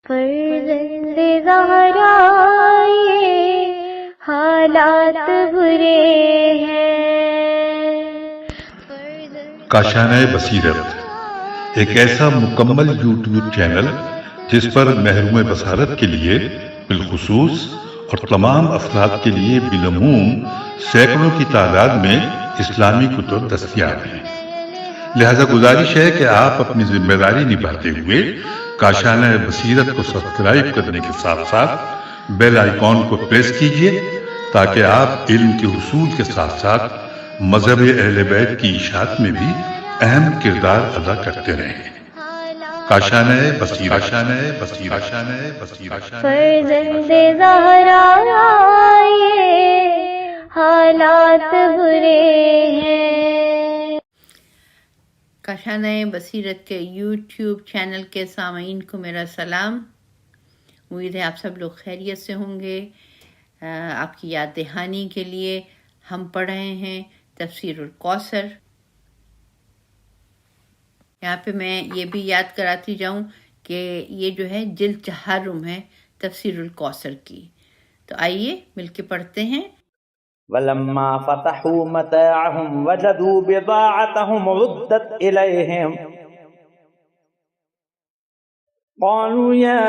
فرزند زہرا یہ حالات برے ہیں۔ کاشانہ بصیرت ایک ایسا مکمل یوٹیوب چینل جس پر محروم بصارت کے لیے بالخصوص اور تمام افراد کے لیے بالعموم سینکڑوں کی تعداد میں اسلامی کتب دستیاب ہیں۔ لہذا گزارش ہے کہ آپ اپنی ذمہ داری نبھاتے ہوئے کاشانہ بصیرت کو سبسکرائب کرنے کے ساتھ ساتھ بیل آئیکن کو پریس کیجئے تاکہ آپ علم کے حصول کے ساتھ ساتھ مذہب اہل بیت کی اشاعت میں بھی اہم کردار ادا کرتے رہیں۔ کاشانہ بصیرت۔ فرزند زہرا یہ حالات برے ہیں۔ کاشانہ بصیرت کے یوٹیوب چینل کے سامعین کو میرا سلام۔ امید ہے آپ سب لوگ خیریت سے ہوں گے۔ آپ کی یاد دہانی کے لیے ہم پڑھ رہے ہیں تفسیر الکوثر۔ یہاں پہ میں یہ بھی یاد کراتی جاؤں کہ یہ جو ہے جلد 4 ہے تفسیر الکوثر کی۔ تو آئیے مل کے پڑھتے ہیں۔ ولما فتحوا متاعهم وجدوا بضاعتهم ردت إليهم قالوا يا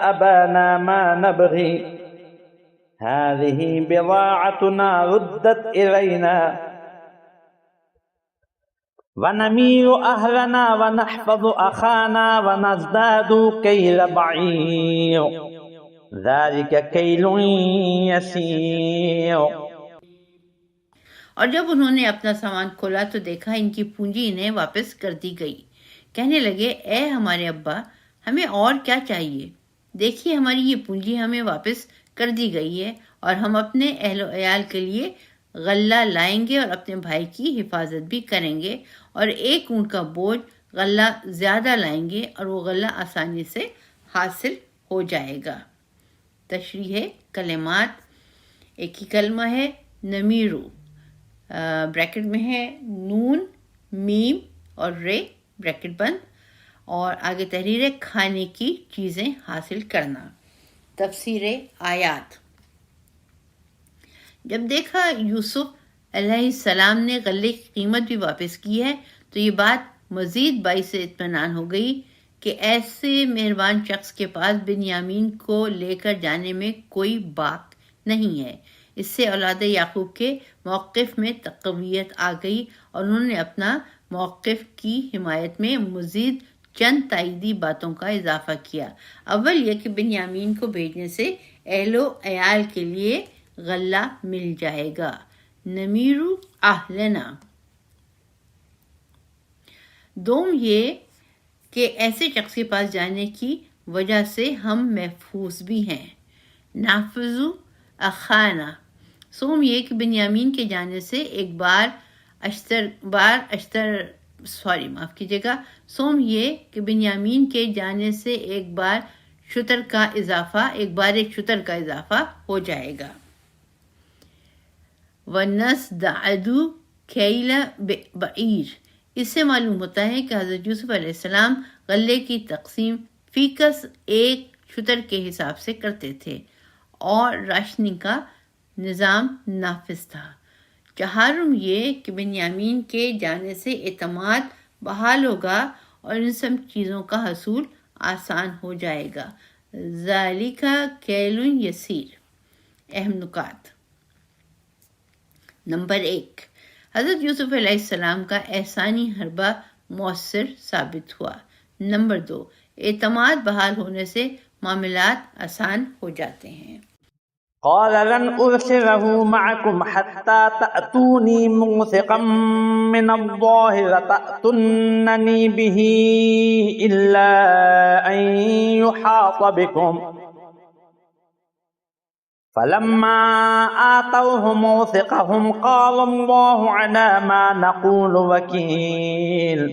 أبانا ما نبغي هذه بضاعتنا ردت إلينا ونمير أهلنا ونحفظ أخانا ونزداد كيل بعير ذلك كيل يسير۔ اور جب انہوں نے اپنا سامان کھولا تو دیکھا ان کی پونجی انہیں واپس کر دی گئی۔ کہنے لگے اے ہمارے ابا، ہمیں اور کیا چاہیے؟ دیکھیے ہماری یہ پونجی ہمیں واپس کر دی گئی ہے اور ہم اپنے اہل و عیال کے لیے غلہ لائیں گے اور اپنے بھائی کی حفاظت بھی کریں گے، اور 1 اونٹ کا بوجھ غلہ زیادہ لائیں گے اور وہ غلہ آسانی سے حاصل ہو جائے گا۔ تشریح کلمات، ایک ہی کلمہ ہے نمیرو، بریکٹ میں ہے نون، میم اور رے بریکٹ بند، اور آگے تحریر ہے کھانے کی چیزیں حاصل کرنا۔ تفسیر آیات۔ جب دیکھا یوسف علیہ السلام نے غلے کی قیمت بھی واپس کی ہے تو یہ بات مزید باعث اطمینان ہو گئی کہ ایسے مہربان شخص کے پاس بنیامین کو لے کر جانے میں کوئی باک نہیں ہے۔ اس سے اولاد یعقوب کے موقف میں تقویت آ گئی اور انہوں نے اپنا موقف کی حمایت میں مزید چند تائیدی باتوں کا اضافہ کیا۔ اول یہ کہ بنیامین کو بھیجنے سے اہل و عیال کے لیے غلہ مل جائے گا۔ نمیرو اہلنا۔ دوم یہ کہ ایسے شخص کے پاس جانے کی وجہ سے ہم محفوظ بھی ہیں۔ نحفظو اخانا۔ سوم یہ کہ بنیامین کے جانے سے سوم یہ کہ بنیامین کے جانے سے ایک بار شتر کا اضافہ ہو جائے گا۔ وَنَزْدَعْدُ كَيْلَ بَعِيرٍ۔ اس سے معلوم ہوتا ہے کہ حضرت یوسف علیہ السلام غلے کی تقسیم فی کس 1 شتر کے حساب سے کرتے تھے اور راشنی کا نظام نافذ تھا۔ 4 یہ کہ بنیامین کے جانے سے اعتماد بحال ہوگا اور ان سب چیزوں کا حصول آسان ہو جائے گا۔ ذالک کیل یسیر۔ اہم نکات۔ نمبر 1، حضرت یوسف علیہ السلام کا احسانی حربہ مؤثر ثابت ہوا۔ نمبر 2، اعتماد بحال ہونے سے معاملات آسان ہو جاتے ہیں۔ قال لن أرسله معكم حتى تأتوني موثقا من الله لتأتونني به إلا أن يحاط بكم فلما آتوه موثقهم قال الله على ما نقول وكيل۔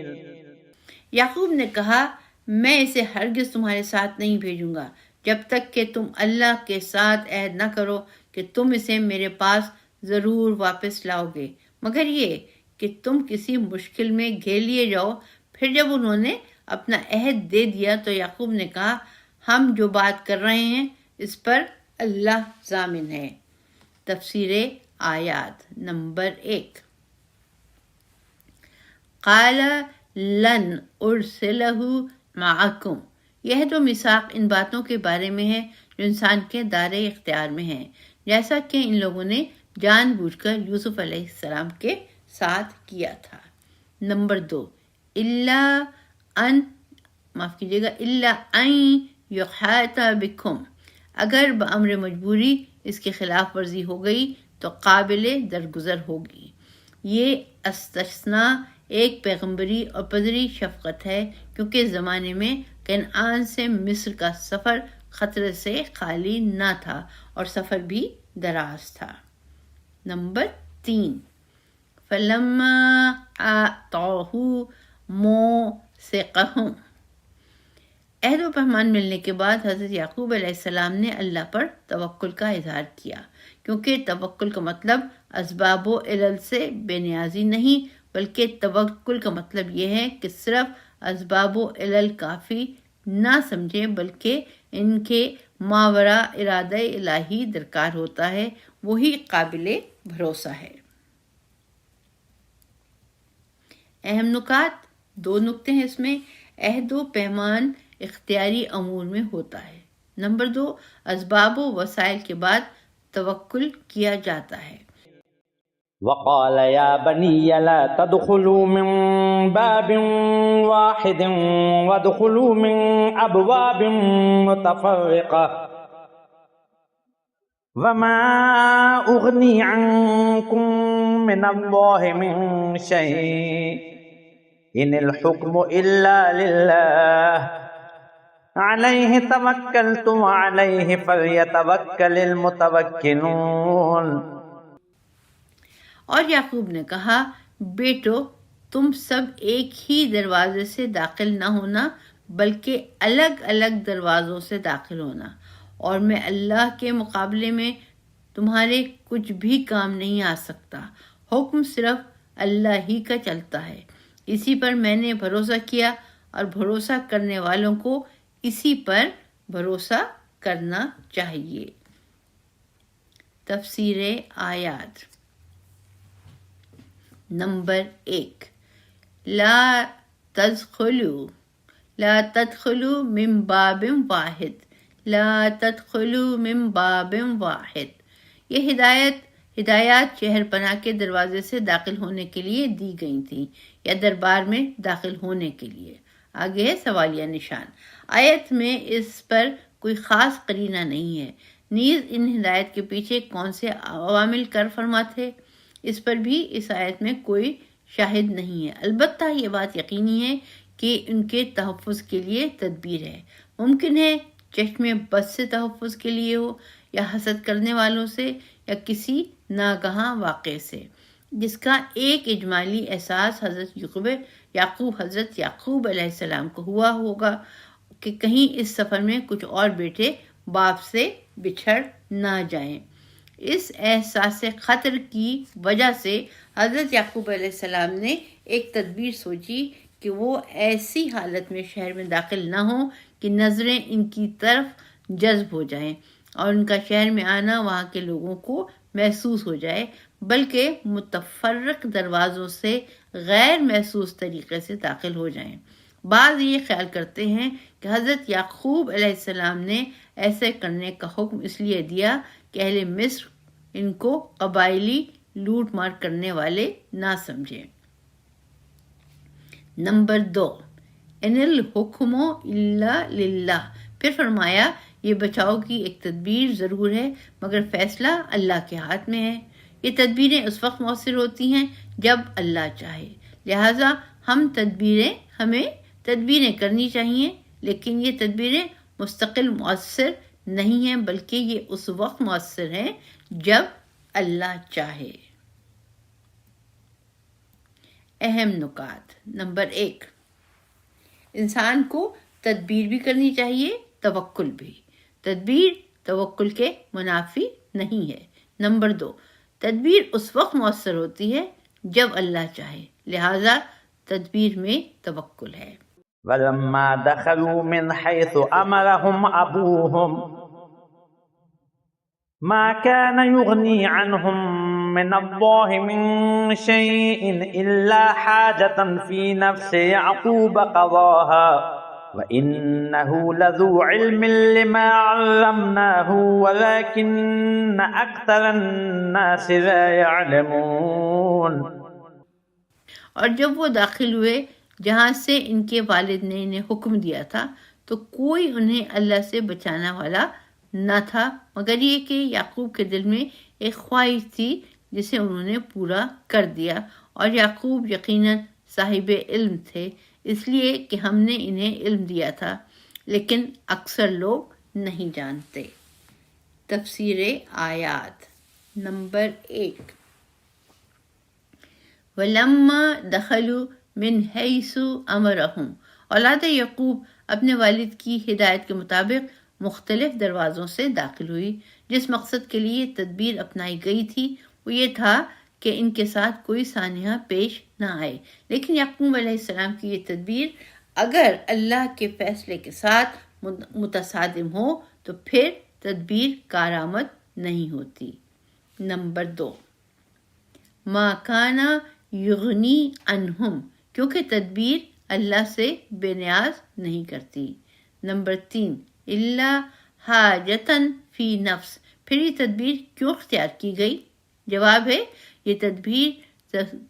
یعقوب نے کہا میں اسے ہرگز تمہارے ساتھ نہیں بھیجوں گا جب تک کہ تم اللہ کے ساتھ عہد نہ کرو کہ تم اسے میرے پاس ضرور واپس لاؤ گے، مگر یہ کہ تم کسی مشکل میں گھیر لیے جاؤ۔ پھر جب انہوں نے اپنا عہد دے دیا تو یعقوب نے کہا ہم جو بات کر رہے ہیں اس پر اللہ ضامن ہے۔ تفسیر آیات نمبر 1۔ قال لن ارسلہ معکم، یہ تو میثاق ان باتوں کے بارے میں ہے جو انسان کے دائرۂ اختیار میں ہیں، جیسا کہ ان لوگوں نے جان بوجھ کر یوسف علیہ السلام کے ساتھ کیا تھا۔ نمبر 2، الا ان یحاط بکم، اگر بامر مجبوری اس کی خلاف ورزی ہو گئی تو قابل درگزر ہوگی۔ یہ استثناء ایک پیغمبری اور پدری شفقت ہے، کیونکہ اس زمانے میں کنعان سے مصر کا سفر خطرے سے خالی نہ تھا اور سفر بھی دراز تھا۔ نمبر 3، فلما آتوہ موثقہم، عہد و پیمان ملنے کے بعد حضرت یعقوب علیہ السلام نے اللہ پر توکل کا اظہار کیا، کیونکہ توکل کا مطلب اسباب و علل سے بے نیازی نہیں، بلکہ توکل کا مطلب یہ ہے کہ صرف اسباب و علل کافی نہ سمجھیں، بلکہ ان کے ماوراء ارادہ الہی درکار ہوتا ہے، وہی قابل بھروسہ ہے۔ اہم نکات، 2 نکتے ہیں اس میں۔ عہد و پیمان اختیاری امور میں ہوتا ہے۔ نمبر 2، اسباب و وسائل کے بعد توکل کیا جاتا ہے۔ وقال يا بني لا تدخلوا من باب واحد وادخلوا من أبواب متفرقة وما أغني عنكم من الله من شيء إن الحكم إلا لله عليه توكلت وعليه فليتوكل المتوكلون۔ اور یعقوب نے کہا، بیٹو تم سب ایک ہی دروازے سے داخل نہ ہونا، بلکہ الگ الگ دروازوں سے داخل ہونا، اور میں اللہ کے مقابلے میں تمہارے کچھ بھی کام نہیں آ سکتا، حکم صرف اللہ ہی کا چلتا ہے، اسی پر میں نے بھروسہ کیا اور بھروسہ کرنے والوں کو اسی پر بھروسہ کرنا چاہیے۔ تفسیر آیات نمبر 1، لا تدخلوا من باب واحد، لا تدخلوا من باب واحد، یہ ہدایات شہر پناہ کے دروازے سے داخل ہونے کے لیے دی گئی تھیں یا دربار میں داخل ہونے کے لیے۔ آگے ہے سوالیہ نشان۔ آیت میں اس پر کوئی خاص قرینہ نہیں ہے، نیز ان ہدایت کے پیچھے کون سے عوامل کار فرما تھے، اس پر بھی اس آیت میں کوئی شاہد نہیں ہے۔ البتہ یہ بات یقینی ہے کہ ان کے تحفظ کے لیے تدبیر ہے۔ ممکن ہے چشم بد سے تحفظ کے لیے ہو، یا حسد کرنے والوں سے، یا کسی ناگہاں واقعے سے، جس کا ایک اجمالی احساس حضرت یعقوب علیہ السلام کو ہوا ہوگا کہ کہیں اس سفر میں کچھ اور بیٹے باپ سے بچھڑ نہ جائیں۔ اس احساس خطر کی وجہ سے حضرت یعقوب علیہ السلام نے ایک تدبیر سوچی کہ وہ ایسی حالت میں شہر میں داخل نہ ہوں کہ نظریں ان کی طرف جذب ہو جائیں اور ان کا شہر میں آنا وہاں کے لوگوں کو محسوس ہو جائے، بلکہ متفرق دروازوں سے غیر محسوس طریقے سے داخل ہو جائیں۔ بعض یہ خیال کرتے ہیں کہ حضرت یعقوب علیہ السلام نے ایسے کرنے کا حکم اس لیے دیا کہ اہل مصر ان کو قبائلی لوٹ مار کرنے والے نہ سمجھیں۔ نمبر 2، ان الحکم الا للہ، پھر فرمایا یہ بچاؤ کی ایک تدبیر ضرور ہے مگر فیصلہ اللہ کے ہاتھ میں ہے۔ یہ تدبیریں اس وقت مؤثر ہوتی ہیں جب اللہ چاہے، لہٰذا ہمیں تدبیریں کرنی چاہیے، لیکن یہ تدبیریں مستقل مؤثر نہیں ہیں، بلکہ یہ اس وقت مؤثر ہیں جب اللہ چاہے۔ اہم نکات۔ نمبر 1، انسان کو تدبیر بھی کرنی چاہیے، توکل بھی۔ تدبیر توکل کے منافی نہیں ہے۔ نمبر 2، تدبیر اس وقت مؤثر ہوتی ہے جب اللہ چاہے، لہٰذا تدبیر میں توکل ہے۔ ولما دخلوا من حيث أمرهم أبوهم ما كان يغني عنهم من الله من شيء إلا حاجة في نفس يعقوب قضاها وَإِنَّهُ لَذُو عِلْمٍ لِمَا عَلَّمْنَاهُ وَلَكِنَّ أَكْثَرَ النَّاسِ لَا يَعْلَمُونَ۔ اور جب وہ داخل ہوئے جہاں سے ان کے والد نے انہیں حکم دیا تھا تو کوئی انہیں اللہ سے بچانا والا نہ تھا مگر یہ کہ یعقوب کے دل میں ایک خواہش تھی جسے انہوں نے پورا کر دیا، اور یعقوب یقیناً صاحب علم تھے اس لیے کہ ہم نے انہیں علم دیا تھا، لیکن اکثر لوگ نہیں جانتے۔ تفسیر آیات نمبر 1۔ وَلَمَّا دَخَلُوا مِنْ حَيْثُ أَمَرَهُمْ، اولاد یعقوب اپنے والد کی ہدایت کے مطابق مختلف دروازوں سے داخل ہوئی۔ جس مقصد کے لیے تدبیر اپنائی گئی تھی وہ یہ تھا کہ ان کے ساتھ کوئی سانحہ پیش نہ آئے، لیکن یعقوب علیہ السلام کی یہ تدبیر اگر اللہ کے فیصلے کے ساتھ متصادم ہو تو پھر تدبیر کارآمد نہیں ہوتی۔ نمبر 2، ما کانا یغنی عنہم، کیونکہ تدبیر اللہ سے بے نیاز نہیں کرتی۔ نمبر 3، الا حاجتن فی نفس، پھر یہ تدبیر کیوں اختیار کی گئی؟ جواب ہے یہ تدبیر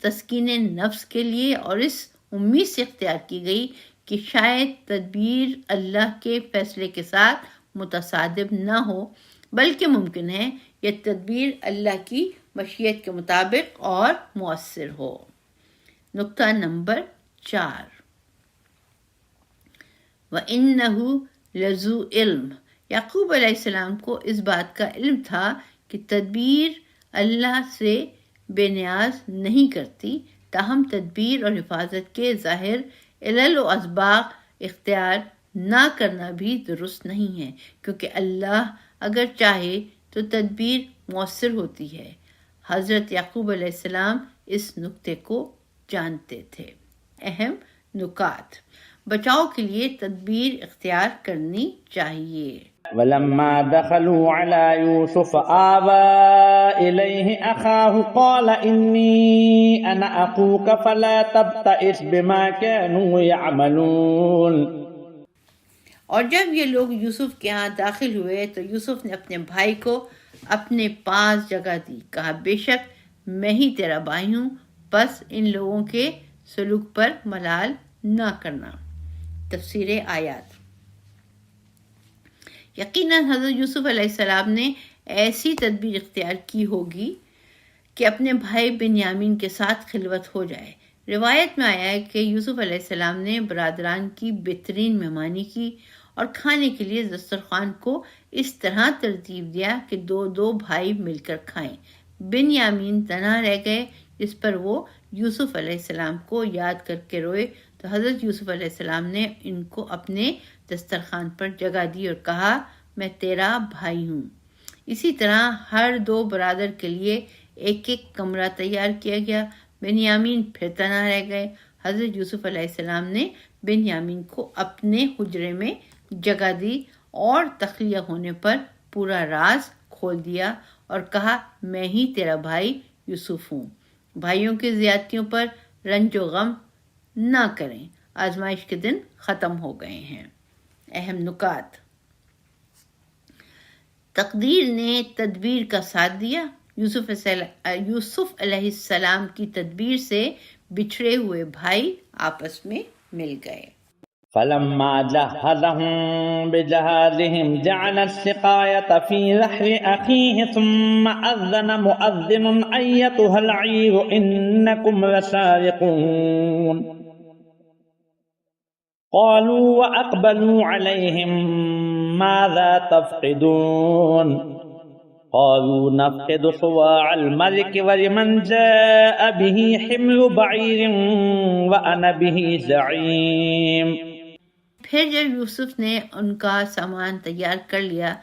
تسکین نفس کے لیے اور اس امید سے اختیار کی گئی کہ شاید تدبیر اللہ کے فیصلے کے ساتھ متصادم نہ ہو، بلکہ ممکن ہے یہ تدبیر اللہ کی مشیت کے مطابق اور مؤثر ہو۔ نقطہ نمبر 4، وَإِنَّهُ لَذُو علم، یعقوب علیہ السلام کو اس بات کا علم تھا کہ تدبیر اللہ سے بے نیاز نہیں کرتی، تاہم تدبیر اور حفاظت کے ظاہر علل و اسباق اختیار نہ کرنا بھی درست نہیں ہے، کیونکہ اللہ اگر چاہے تو تدبیر مؤثر ہوتی ہے۔ حضرت یعقوب علیہ السلام اس نقطے کو جانتے تھے۔ اہم نکات، بچاؤ کے لیے تدبیر اختیار کرنی چاہیے۔ ولما دخلوا على يوسف آوى إليه أخاه قال إني أنا أخوك فلا تبتئس بما كانوا يعملون۔ اور جب یہ لوگ یوسف کے ہاں داخل ہوئے تو یوسف نے اپنے بھائی کو اپنے پاس جگہ دی، کہا بے شک میں ہی تیرا بھائی ہوں، بس ان لوگوں کے سلوک پر ملال نہ کرنا۔ تفسیر آیات، یقیناً حضرت یوسف علیہ السلام نے ایسی تدبیر اختیار کی ہوگی کہ اپنے بھائی بنیامین کے ساتھ خلوت ہو جائے۔ روایت میں آیا ہے کہ یوسف علیہ السلام نے برادران کی بہترین مہمانی کی اور کھانے کے لیے دسترخوان کو اس طرح ترتیب دیا کہ دو دو بھائی مل کر کھائیں۔ بنیامین تنہا رہ گئے، جس پر وہ یوسف علیہ السلام کو یاد کر کے روئے، تو حضرت یوسف علیہ السلام نے ان کو اپنے دسترخوان پر جگہ دی اور کہا میں تیرا بھائی ہوں۔ اسی طرح ہر دو برادر کے لیے ایک ایک کمرہ تیار کیا گیا۔ بنیامین پھر تنہا رہ گئے۔ حضرت یوسف علیہ السلام نے بنیامین کو اپنے حجرے میں جگہ دی اور تخلیہ ہونے پر پورا راز کھول دیا اور کہا میں ہی تیرا بھائی یوسف ہوں۔ بھائیوں کی زیادتیوں پر رنج و غم نہ کریں، آزمائش کے دن ختم ہو گئے ہیں۔ اہم نکات، تقدیر نے تدبیر کا ساتھ دیا۔ یوسف علیہ السلام کی تدبیر سے بچھڑے ہوئے بھائی آپس میں مل گئے۔ فلما جهزهم بجهازهم جعل السقاية في رحل أخيه ثم أذن مؤذن أيتها العير إنكم لسارقون قالوا وأقبلوا عليهم ماذا تفقدون قالوا نفقد صواع الملك ولمن جاء به حمل بعير وأنا به زعيم۔ پھر جب یوسف نے ان کا سامان تیار کر لیا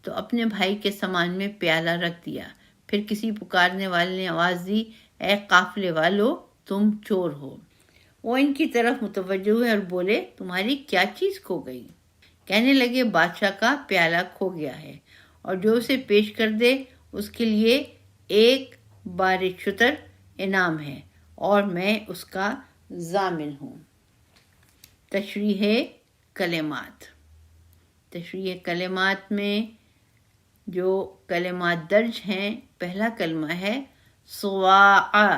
تو اپنے بھائی کے سامان میں پیالہ رکھ دیا۔ پھر کسی پکارنے والے نے آواز دی اے قافلے والو تم چور ہو۔ وہ ان کی طرف متوجہ ہوئے اور بولے تمہاری کیا چیز کھو گئی؟ کہنے لگے بادشاہ کا پیالہ کھو گیا ہے اور جو اسے پیش کر دے اس کے لیے 1 بار شتر انعام ہے اور میں اس کا ضامن ہوں۔ تشریح کلمات۔ تشریح کلمات میں جو کلمات درج ہیں، پہلا کلمہ ہے صواع،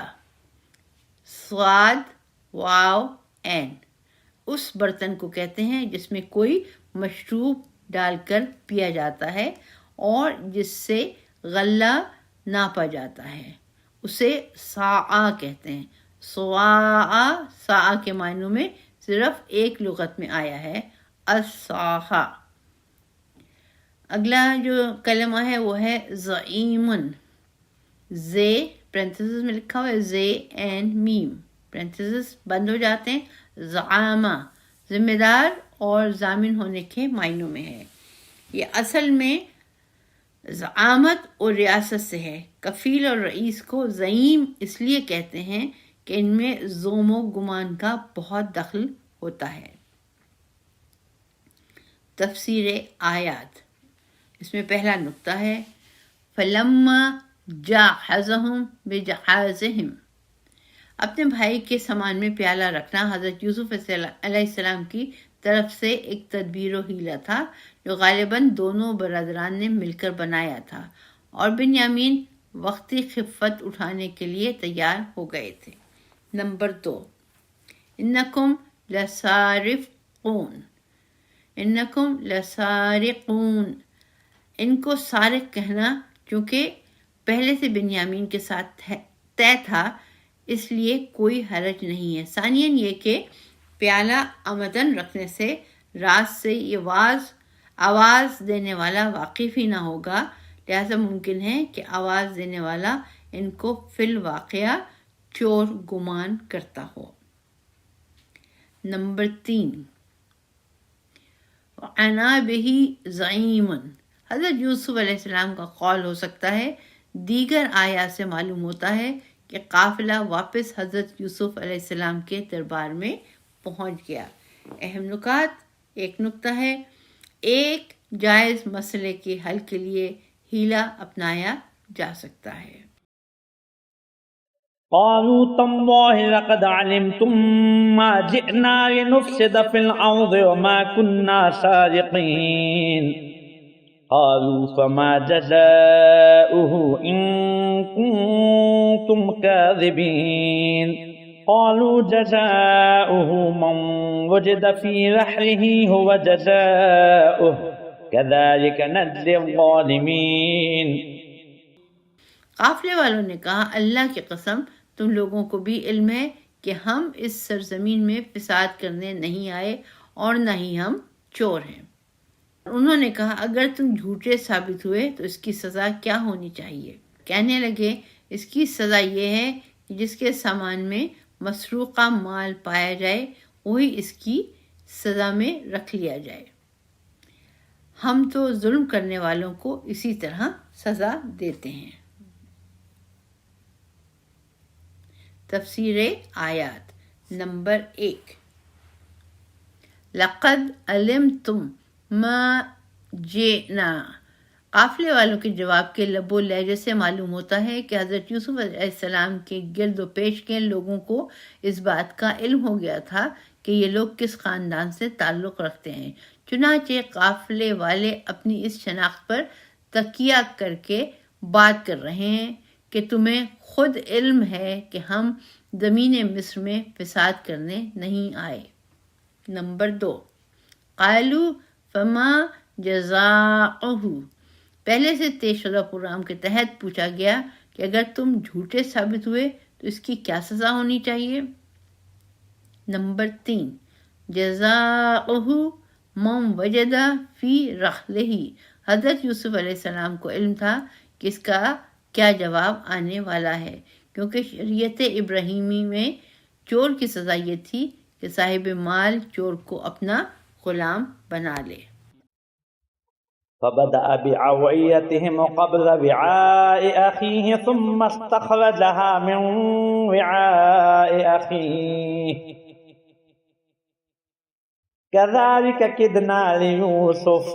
صاد واو عین۔ اس برتن کو کہتے ہیں جس میں کوئی مشروب ڈال کر پیا جاتا ہے اور جس سے غلہ ناپا جاتا ہے، اسے صاع کہتے ہیں۔ صواع صاع کے معنوں میں صرف ایک لغت میں آیا ہے، الصاحہ۔ اگلا جو کلمہ ہے وہ ہے زعیمن، زے پرنتھیسس میں لکھا ہوا ہے، زے اینڈ میم پرنتھیسس بند ہو جاتے ہیں، زعامہ ذمہ دار اور ضامن ہونے کے معنوں میں ہے۔ یہ اصل میں زعامت اور ریاست سے ہے۔ کفیل اور رئیس کو زعیم اس لیے کہتے ہیں کہ ان میں زوم و گمان کا بہت دخل ہوتا ہے۔ تفسیر آیات، اس میں پہلا نقطہ ہے فَلَمَّا جَهَّزَهُم بِجَهَازِهِمْ، اپنے بھائی کے سامان میں پیالہ رکھنا حضرت یوسف علیہ السلام کی طرف سے ایک تدبیر و حیلہ تھا جو غالباً دونوں برادران نے مل کر بنایا تھا، اور بنیامین وقتی خفت اٹھانے کے لیے تیار ہو گئے تھے۔ نمبر 2، انکم لسارقون، انکم لسارقون، ان کو سارق کہنا چونکہ پہلے سے بنیامین کے ساتھ طے تھا اس لیے کوئی حرج نہیں ہے۔ ثانیاً یہ کہ پیالہ آمدن رکھنے سے راز سے یہ آواز دینے والا واقف ہی نہ ہوگا، لہذا ممکن ہے کہ آواز دینے والا ان کو فی الواقعہ چور گمان کرتا ہو۔ نمبر 3، وَأَنَا بِهِ زَعِيمٌ، حضرت یوسف علیہ السلام کا قول ہو سکتا ہے۔ دیگر آیات سے معلوم ہوتا ہے کہ قافلہ واپس حضرت یوسف علیہ السلام کے دربار میں پہنچ گیا۔ اہم نکات، ایک نکتہ ہے ایک جائز مسئلے کے حل کے لیے حیلہ اپنایا جا سکتا ہے۔ قالوا تالله لقد علمتم ما جئنا لنفسد في الأرض وما كنا سارقين قالوا فما جزاؤه إن كنتم كاذبين قالوا جزاؤه من وجد في رحله هو جزاؤه كذلك نجزي الظالمين۔ قافلے والوں نے کہا اللہ کی قسم تم لوگوں کو بھی علم ہے کہ ہم اس سرزمین میں فساد کرنے نہیں آئے اور نہ ہی ہم چور ہیں۔ انہوں نے کہا اگر تم جھوٹے ثابت ہوئے تو اس کی سزا کیا ہونی چاہیے؟ کہنے لگے اس کی سزا یہ ہے کہ جس کے سامان میں مسروقہ مال پایا جائے وہی اس کی سزا میں رکھ لیا جائے۔ ہم تو ظلم کرنے والوں کو اسی طرح سزا دیتے ہیں۔ تفسیر آیات، نمبر 1، لقد علمتم ما جئنا، قافلے والوں کے جواب کے لب و لہجے سے معلوم ہوتا ہے کہ حضرت یوسف علیہ السلام کے گرد و پیش کے لوگوں کو اس بات کا علم ہو گیا تھا کہ یہ لوگ کس خاندان سے تعلق رکھتے ہیں، چنانچہ قافلے والے اپنی اس شناخت پر تکیہ کر کے بات کر رہے ہیں کہ تمہیں خود علم ہے کہ ہم زمین مصر میں فساد کرنے نہیں آئے۔ نمبر 2، قالوا فما جزاؤہ، پہلے سے طے شدہ پروگرام کے تحت پوچھا گیا کہ اگر تم جھوٹے ثابت ہوئے تو اس کی کیا سزا ہونی چاہیے۔ نمبر 3، جزاؤہ من وجد فی رحلہ، حضرت یوسف علیہ السلام کو علم تھا کہ اس کا کیا جواب آنے والا ہے، کیونکہ شریعت ابراہیمی میں چور کی سزا یہ تھی کہ صاحب مال چور کو اپنا غلام بنا لے۔ فبدأ بأوعيتهم قبل وعاء أخيه ثم استخرجها من وعاء أخيه كذلك كدنا ليوسف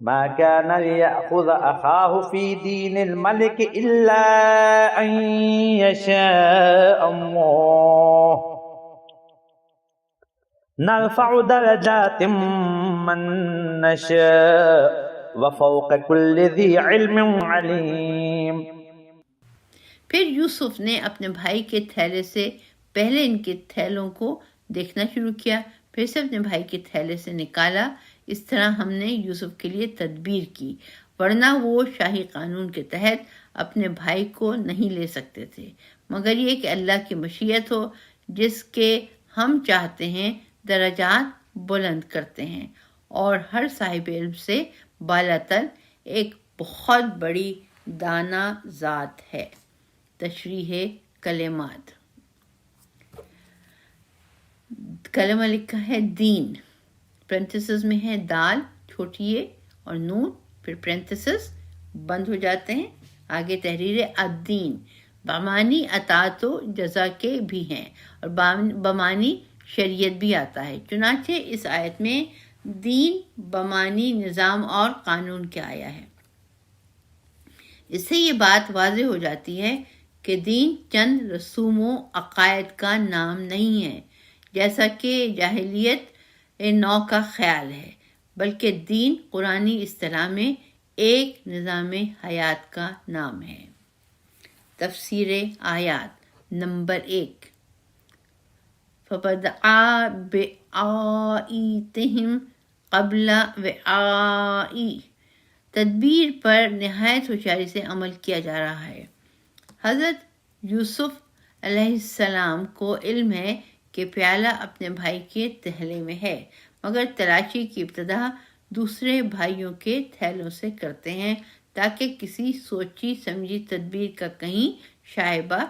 ما كان ليأخذ أخاه في دين الملك إلا أن يشاء الله نرفع درجات من نشاء وفوق كل ذي علم عليم. پھر یوسف نے اپنے بھائی کے تھیلے سے پہلے ان کے تھیلوں کو دیکھنا شروع کیا، پھر سے اپنے بھائی کے تھیلے سے نکالا. اس طرح ہم نے یوسف کے لیے تدبیر کی، ورنہ وہ شاہی قانون کے تحت اپنے بھائی کو نہیں لے سکتے تھے، مگر یہ کہ اللہ کی مشیت ہو، جس کے ہم چاہتے ہیں درجات بلند کرتے ہیں، اور ہر صاحب علم سے بالاتر ایک بہت بڑی دانا ذات ہے. تشریح کلمات. کلمہ لکھا ہے دین، پرنتھسز میں ہے دال چھوٹی ہے اور نون، پھر پرنتھسز بند ہو جاتے ہیں. آگے تحریر الدین بمانی اطاعت و جزا کے بھی ہیں اور بمانی شریعت بھی آتا ہے. چنانچہ اس آیت میں دین بمانی نظام اور قانون کے آیا ہے. اس سے یہ بات واضح ہو جاتی ہے کہ دین چند رسوم و عقائد کا نام نہیں ہے جیسا کہ جاہلیت نو کا خیال ہے، بلکہ دین قرآنی اصطلاح میں ایک نظام حیات کا نام ہے. تفسیر آیات. نمبر 1، فَبَدَأَ بِآیَاتِهِمْ قَبْلَ وِعَاءِ. تدبیر پر نہایت ہوشیاری سے عمل کیا جا رہا ہے. حضرت یوسف علیہ السلام کو علم ہے کہ پیالہ اپنے بھائی کے تھیلے میں ہے، مگر تلاشی کی ابتدا دوسرے بھائیوں کے تھیلوں سے کرتے ہیں تاکہ کسی سوچی سمجھی تدبیر کا کہیں شائبہ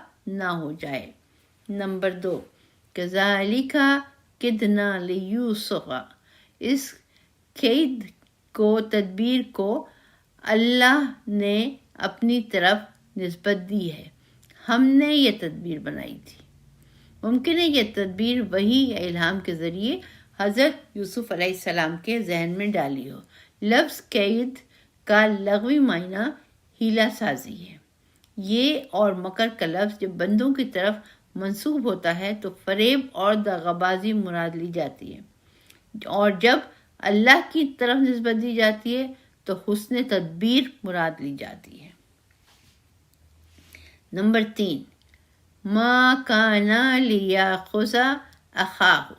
نہ ہو جائے. نمبر 2، کذالک کدنا لیوسف. اس قید کو، تدبیر کو اللہ نے اپنی طرف نسبت دی ہے، ہم نے یہ تدبیر بنائی تھی. ممکن ہے یہ تدبیر وحی یا الہام کے ذریعے حضرت یوسف علیہ السلام کے ذہن میں ڈالی ہو. لفظ قید کا لغوی معنی ہیلا سازی ہے. یہ اور مکر کا لفظ جب بندوں کی طرف منسوب ہوتا ہے تو فریب اور دغابازی مراد لی جاتی ہے، اور جب اللہ کی طرف نسبت دی جاتی ہے تو حسن تدبیر مراد لی جاتی ہے. نمبر 3، ما کان لیاخذ اخاہ.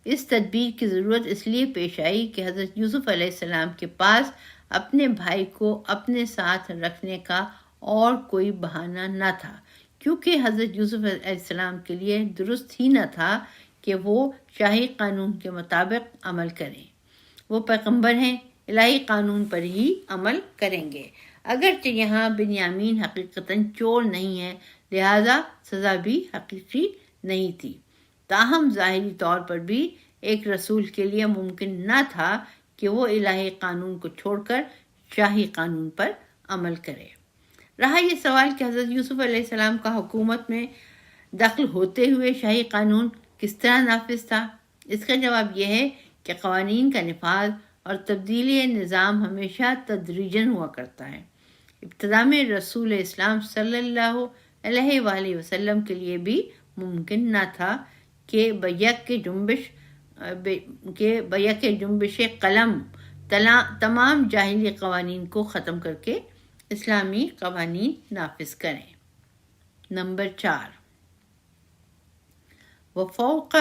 اس تدبیر کی ضرورت اس لیے پیش آئی کہ حضرت یوسف علیہ السلام کے پاس اپنے بھائی کو اپنے ساتھ رکھنے کا اور کوئی بہانہ نہ تھا، کیونکہ حضرت یوسف علیہ السلام کے لیے درست ہی نہ تھا کہ وہ شاہی قانون کے مطابق عمل کریں. وہ پیغمبر ہیں، الہی قانون پر ہی عمل کریں گے. اگرچہ یہاں بنیامین حقیقتاً چور نہیں ہے، لہذا سزا بھی حقیقی نہیں تھی، تاہم ظاہری طور پر بھی ایک رسول کے لیے ممکن نہ تھا کہ وہ الہی قانون کو چھوڑ کر شاہی قانون پر عمل کرے. رہا یہ سوال کہ حضرت یوسف علیہ السلام کا حکومت میں دخل ہوتے ہوئے شاہی قانون کس طرح نافذ تھا. اس کا جواب یہ ہے کہ قوانین کا نفاذ اور تبدیلی نظام ہمیشہ تدریجاً ہوا کرتا ہے. ابتدا میں رسول اسلام صلی اللہ علیہ وآلہ وسلم کے لیے بھی ممکن نہ تھا کہ بیک جنبش قلم تمام جاہلی قوانین کو ختم کر کے اسلامی قوانین نافذ کریں. نمبر 4، وفوق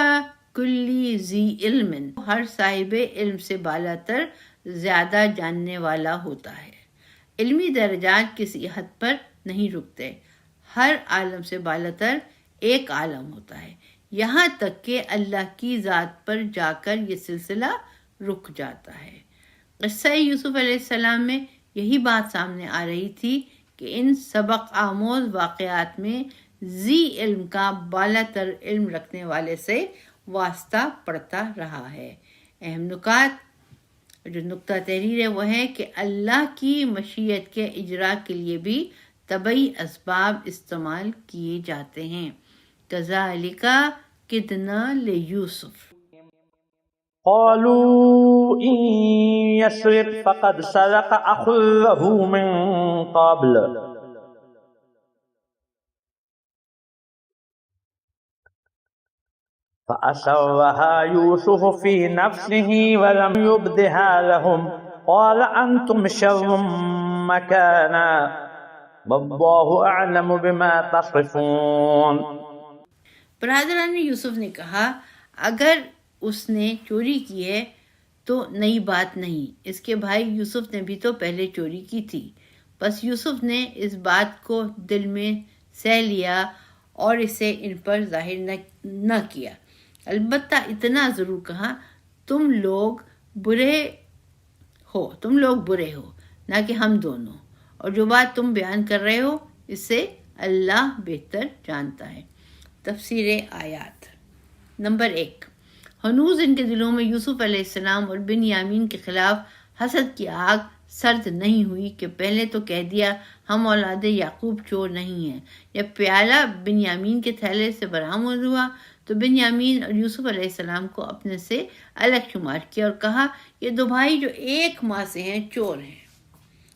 کلی ذی علم. ہر صاحب علم سے بالاتر زیادہ جاننے والا ہوتا ہے. علمی درجات کسی حد پر نہیں رکتے، ہر عالم سے بالاتر ایک عالم ہوتا ہے، یہاں تک کہ اللہ کی ذات پر جا کر یہ سلسلہ رک جاتا ہے. قصہ یوسف علیہ السلام میں یہی بات سامنے آ رہی تھی کہ ان سبق آموز واقعات میں ذی علم کا بالاتر علم رکھنے والے سے واسطہ پڑتا رہا ہے. اہم نکات، جو نقطہ تحریر ہے وہ ہے کہ اللہ کی مشیت کے اجرا کے لیے بھی طبعی اسباب استعمال کیے جاتے ہیں. کذالک کدنا لیوسف. قالوا إن يسرق فقد سرق أخ له من قبل فأسرها يوسف في نفسه ولم يبدها لهم قال أنتم شر مكانا والله أعلم بما تصفون. برادران یوسف نے کہا اگر اس نے چوری کی ہے تو نئی بات نہیں، اس کے بھائی یوسف نے بھی تو پہلے چوری کی تھی، بس یوسف نے اس بات کو دل میں سہ لیا اور اسے ان پر ظاہر نہ کیا، البتہ اتنا ضرور کہا تم لوگ برے ہو نہ کہ ہم دونوں، اور جو بات تم بیان کر رہے ہو اسے اللہ بہتر جانتا ہے. تفسیر آیات. نمبر 1، ہنوز ان کے دلوں میں یوسف علیہ السلام اور بنیامین کے خلاف حسد کی آگ سرد نہیں ہوئی کہ پہلے تو کہہ دیا ہم اولاد یعقوب چور نہیں ہیں. جب پیالہ بنیامین کے تھیلے سے برآمد ہوا تو بنیامین اور یوسف علیہ السلام کو اپنے سے الگ شمار کیا اور کہا یہ دو بھائی جو ایک ماں سے ہیں چور ہیں.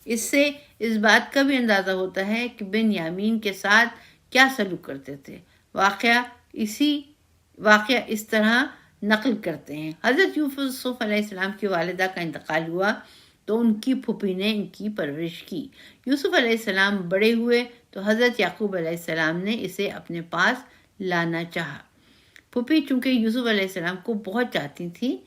اس سے اس بات کا بھی اندازہ ہوتا ہے کہ بنیامین کے ساتھ کیا سلوک کرتے تھے. واقعہ اس طرح نقل کرتے ہیں. حضرت یوسف علیہ السلام کی والدہ کا انتقال ہوا تو ان کی پھوپھی نے ان کی پرورش کی. یوسف علیہ السلام بڑے ہوئے تو حضرت یعقوب علیہ السلام نے اسے اپنے پاس لانا چاہا. پھوپھی چونکہ یوسف علیہ السلام کو بہت چاہتی تھی،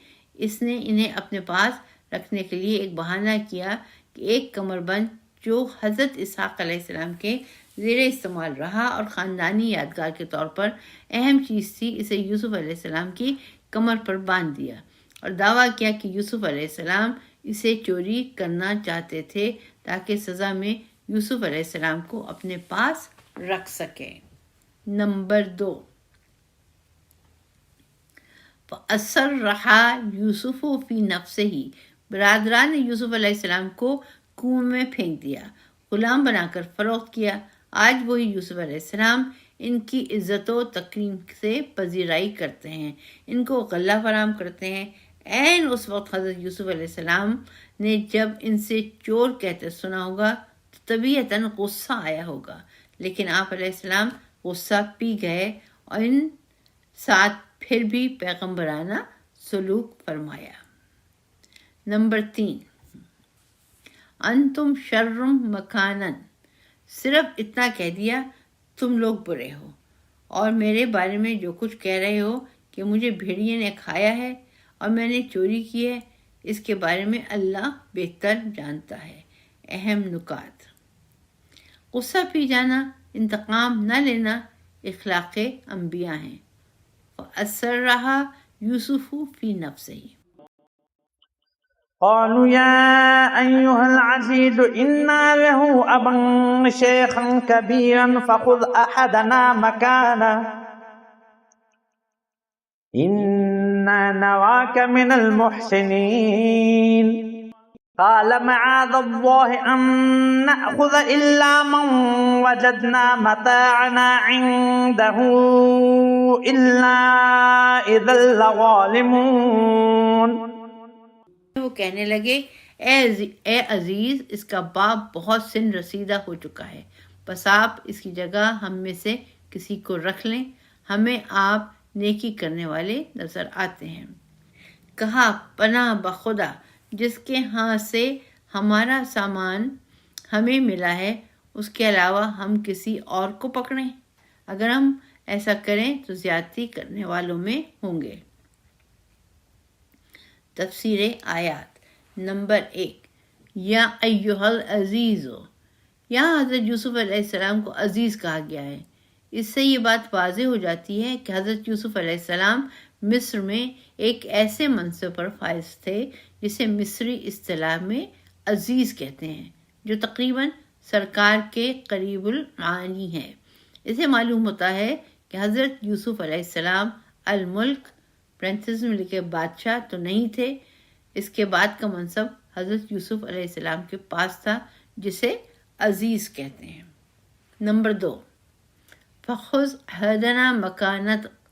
اس نے انہیں اپنے پاس رکھنے کے لیے ایک بہانہ کیا کہ ایک کمر بند جو حضرت اسحاق علیہ السلام کے زیر استعمال رہا اور خاندانی یادگار کے طور پر اہم چیز تھی، اسے یوسف علیہ السلام کی کمر پر باندھ دیا اور دعویٰ کیا کہ یوسف علیہ السلام اسے چوری کرنا چاہتے تھے تاکہ سزا میں یوسف علیہ السلام کو اپنے پاس رکھ سکیں. نمبر 2، فَأَسَرَّهَا يُوسُفُ فِي نَفْسِهِ، برادران نے یوسف علیہ السلام کو کنویں میں پھینک دیا، غلام بنا کر فروخت کیا. آج وہی یوسف علیہ السلام ان کی عزت و تکریم سے پذیرائی کرتے ہیں، ان کو غلہ فراہم کرتے ہیں. عین اس وقت حضرت یوسف علیہ السلام نے جب ان سے چور کہتے سنا ہوگا تو طبیعتاً غصہ آیا ہوگا، لیکن آپ علیہ السلام غصہ پی گئے اور ان ساتھ پھر بھی پیغمبرانہ سلوک فرمایا. نمبر 3، انتم شر مکانن، صرف اتنا کہہ دیا تم لوگ برے ہو اور میرے بارے میں جو کچھ کہہ رہے ہو کہ مجھے بھیڑیے نے کھایا ہے اور میں نے چوری کی ہے، اس کے بارے میں اللہ بہتر جانتا ہے. اہم نکات: غصہ پی جانا، انتقام نہ لینا اخلاق انبیاء ہیں. فَأَسَرَّهَا يُوسُفُ فِي نَفْسِهِ. قالوا يا أيها العزيز إنا له أبا شيخا كبيرا فخذ أحدنا مكانه إنا نراك من المحسنين. قال معاذ الله أن نأخذ إلا من وجدنا متاعنا عنده إلا إذا لظالمون. وہ کہنے لگے اے عزیز، اس کا باپ بہت سن رسیدہ ہو چکا ہے، بس آپ اس کی جگہ ہم میں سے کسی کو رکھ لیں، ہمیں آپ نیکی کرنے والے نظر آتے ہیں. کہا پناہ بخدا جس کے ہاں سے ہمارا سامان ہمیں ملا ہے، اس کے علاوہ ہم کسی اور کو پکڑیں؟ اگر ہم ایسا کریں تو زیادتی کرنے والوں میں ہوں گے. تفسیر آیات. نمبر 1، یا ایہا العزیز، یہاں حضرت یوسف علیہ السلام کو عزیز کہا گیا ہے. اس سے یہ بات واضح ہو جاتی ہے کہ حضرت یوسف علیہ السلام مصر میں ایک ایسے منصب پر فائز تھے جسے مصری اصطلاح میں عزیز کہتے ہیں، جو تقریباً سرکار کے قریب المعانی ہے. اسے معلوم ہوتا ہے کہ حضرت یوسف علیہ السلام الملک پرنتھس میں لکھے بادشاہ تو نہیں تھے. اس کے بعد کا منصب حضرت یوسف علیہ السلام کے پاس تھا جسے عزیز کہتے ہیں. نمبر 2، فَخُذْ أَحَدَنَا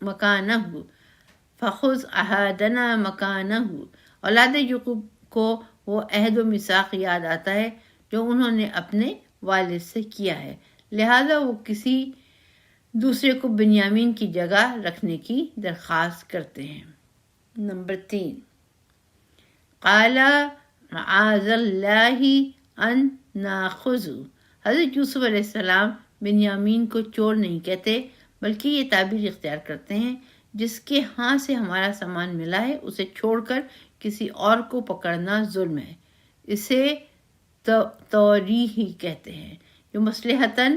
مَكَانَهُ، فخذ احدنا مکانہ، اولاد یعقوب کو وہ عہد و میثاق یاد آتا ہے جو انہوں نے اپنے والد سے کیا ہے، لہذا وہ کسی دوسرے کو بنیامین کی جگہ رکھنے کی درخواست کرتے ہیں۔ نمبر 3، قال معاذ اللہ ان ناخذ، حضرت یوسف علیہ السلام بنیامین کو چور نہیں کہتے بلکہ یہ تعبیر اختیار کرتے ہیں جس کے ہاں سے ہمارا سامان ملا ہے اسے چھوڑ کر کسی اور کو پکڑنا ظلم ہے، اسے توریح کہتے ہیں، جو مصلحتاً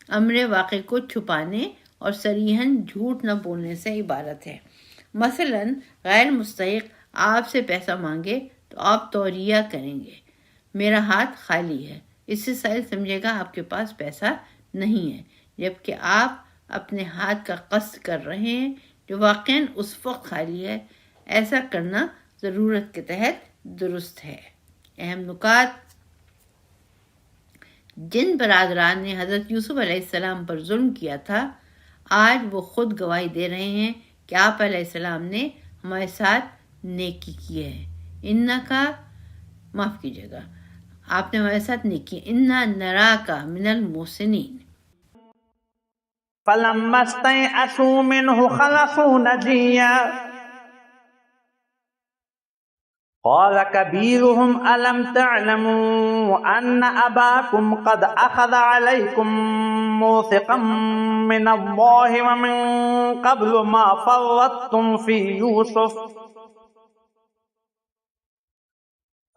امر واقع کو چھپانے اور صریحاً جھوٹ نہ بولنے سے عبارت ہے۔ مثلاً غیر مستحق آپ سے پیسہ مانگے تو آپ توریہ کریں گے، میرا ہاتھ خالی ہے، اس سے سائل سمجھے گا آپ کے پاس پیسہ نہیں ہے، جبکہ آپ اپنے ہاتھ کا قصد کر رہے ہیں جو واقعاً اس وقت خالی ہے۔ ایسا کرنا ضرورت کے تحت درست ہے۔ اہم نکات: جن برادران نے حضرت یوسف علیہ السلام پر ظلم کیا تھا آج وہ خود گواہی دے رہے ہیں کہ آپ علیہ السلام نے ہمارے ساتھ نیکی کی ہے، معاف کیجیے گا، آپ نے ہمارے ساتھ نیکی، انا نراک من المحسنین۔ فلما استيئسوا منه خلصوا نجيا قال كبيرهم ألم تعلموا أن أباكم قد أخذ عليكم موثقا من الله ومن قبل ما فرطتم في يوسف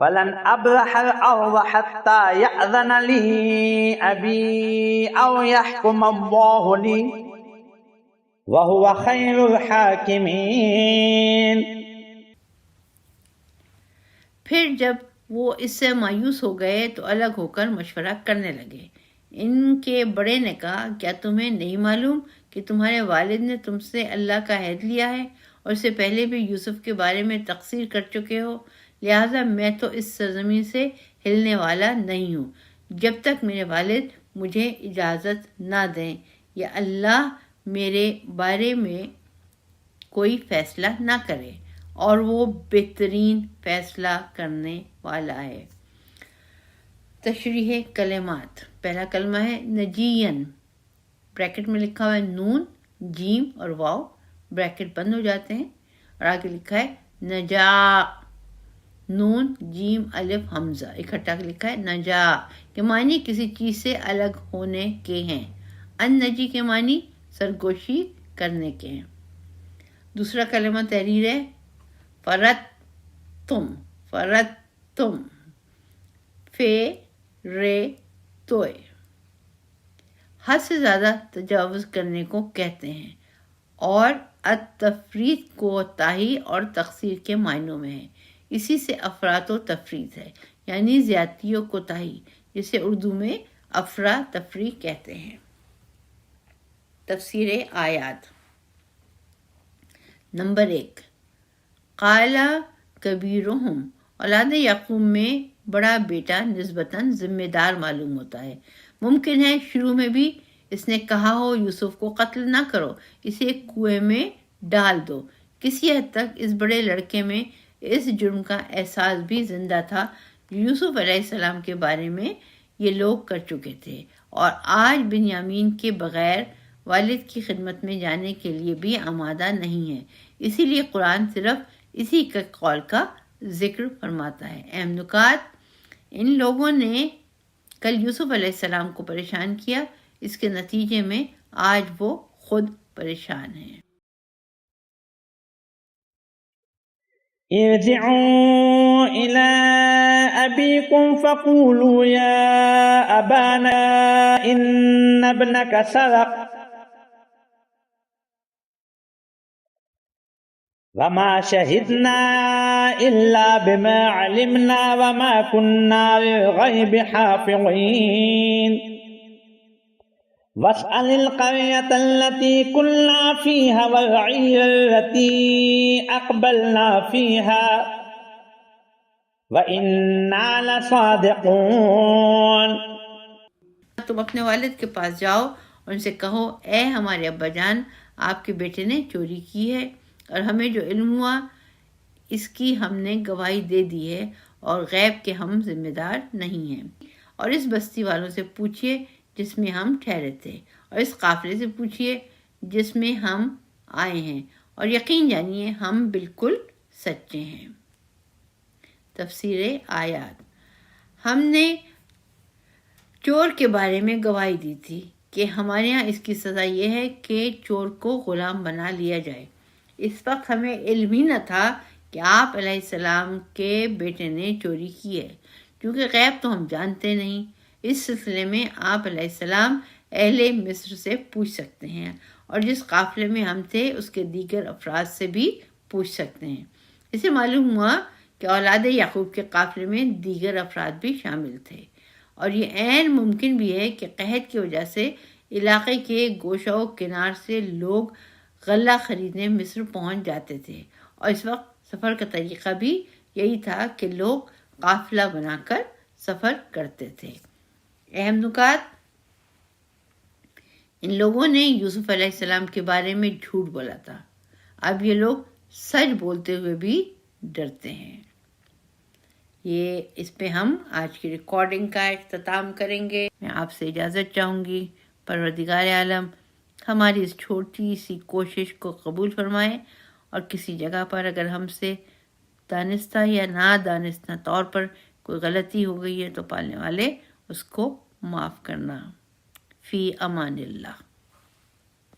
فلن أبرح الأرض حتى يأذن لي أبي أو يحكم الله لي وهو خير الحاكمين۔ پھر جب وہ اس سے مایوس ہو گئے تو الگ ہو کر مشورہ کرنے لگے۔ ان کے بڑے نے کہا، کیا تمہیں نہیں معلوم کہ تمہارے والد نے تم سے اللہ کا عہد لیا ہے اور اس سے پہلے بھی یوسف کے بارے میں تقصیر کر چکے ہو؟ لہٰذا میں تو اس سرزمین سے ہلنے والا نہیں ہوں جب تک میرے والد مجھے اجازت نہ دیں یا اللہ میرے بارے میں کوئی فیصلہ نہ کرے، اور وہ بہترین فیصلہ کرنے والا ہے۔ تشریح کلمات: پہلا کلمہ ہے نجین، بریکٹ میں لکھا ہوا ہے نون، جیم اور واو، بریکٹ بند ہو جاتے ہیں، اور آگے لکھا ہے نجا، نون جیم الف حمزہ اکٹھا لکھا ہے نجا، کے معنی کسی چیز سے الگ ہونے کے ہیں، ان نجی کے معنی سرگوشی کرنے کے ہیں۔ دوسرا کلمہ تحریر ہے فرتم، فرتم، فے رے توئے، حد سے زیادہ تجاوز کرنے کو کہتے ہیں، اور التفریط کوتاہی اور تقصیر کے معنوں میں ہے، اسی سے افراط و تفریط ہے، یعنی زیادتی و کوتاہی، جسے اردو میں افرا تفری کہتے ہیں۔ تفسیر آیات: نمبر 1، قال کبیرہم، اولاد یعقوب میں بڑا بیٹا نسبتاً ذمہ دار معلوم ہوتا ہے، ممکن ہے شروع میں بھی اس نے کہا ہو یوسف کو قتل نہ کرو، اسے ایک کنویں میں ڈال دو۔ کسی حد تک اس بڑے لڑکے میں اس جرم کا احساس بھی زندہ تھا جو یوسف علیہ السلام کے بارے میں یہ لوگ کر چکے تھے، اور آج بنیامین کے بغیر والد کی خدمت میں جانے کے لیے بھی آمادہ نہیں ہے، اسی لیے قرآن صرف اسی کے قول کا ذکر فرماتا ہے۔ اہم نکات: ان لوگوں نے کل یوسف علیہ السلام کو پریشان کیا، اس کے نتیجے میں آج وہ خود پریشان ہیں۔ ارجعوا إلى أبيكم فقولوا يا أبانا إن ابنك سرق وما شهدنا إلا بما علمنا وما كنا للغيب حافظين واسأل القرية التي كنا فيها والعير التي أقبلنا فيها وإنا لصادقون۔ تم اپنے والد کے پاس جاؤ اور ان سے کہو، اے ہمارے ابا جان، آپ کے بیٹے نے چوری کی ہے، اور ہمیں جو علم ہوا اس کی ہم نے گواہی دے دی ہے، اور غیب کے ہم ذمہ دار نہیں ہیں۔ اور اس بستی والوں سے پوچھئے جس میں ہم ٹھہرے تھے، اور اس قافلے سے پوچھئے جس میں ہم آئے ہیں، اور یقین جانیے ہم بالکل سچے ہیں۔ تفسیر آیات۔ ہم نے چور کے بارے میں گواہی دی تھی کہ ہمارے ہاں اس کی سزا یہ ہے کہ چور کو غلام بنا لیا جائے۔ اس وقت ہمیں علم ہی نہ تھا کہ آپ علیہ السلام کے بیٹے نے چوری کی ہے، کیونکہ غیب تو ہم جانتے نہیں۔ اس سلسلے میں آپ علیہ السلام اہل مصر سے پوچھ سکتے ہیں، اور جس قافلے میں ہم تھے اس کے دیگر افراد سے بھی پوچھ سکتے ہیں۔ اسے معلوم ہوا کہ اولاد یعقوب کے قافلے میں دیگر افراد بھی شامل تھے، اور یہ عین ممکن بھی ہے کہ قحط کی وجہ سے علاقے کے گوشہ و کنار سے لوگ غلہ خریدنے مصر پہنچ جاتے تھے، اور اس وقت سفر کا طریقہ بھی یہی تھا کہ لوگ قافلہ بنا کر سفر کرتے تھے۔ اہم نکات: ان لوگوں نے یوسف علیہ السلام کے بارے میں جھوٹ بولا تھا، اب یہ لوگ سچ بولتے ہوئے بھی ڈرتے ہیں۔ اس پہ ہم آج کی ریکارڈنگ کا اختتام کریں گے۔ میں آپ سے اجازت چاہوں گی۔ پروردگار عالم ہماری اس چھوٹی سی کوشش کو قبول فرمائے، اور کسی جگہ پر اگر ہم سے دانستہ یا نادانستہ طور پر کوئی غلطی ہو گئی ہے تو پالنے والے اس کو معاف کرنا۔ فی امان اللہ۔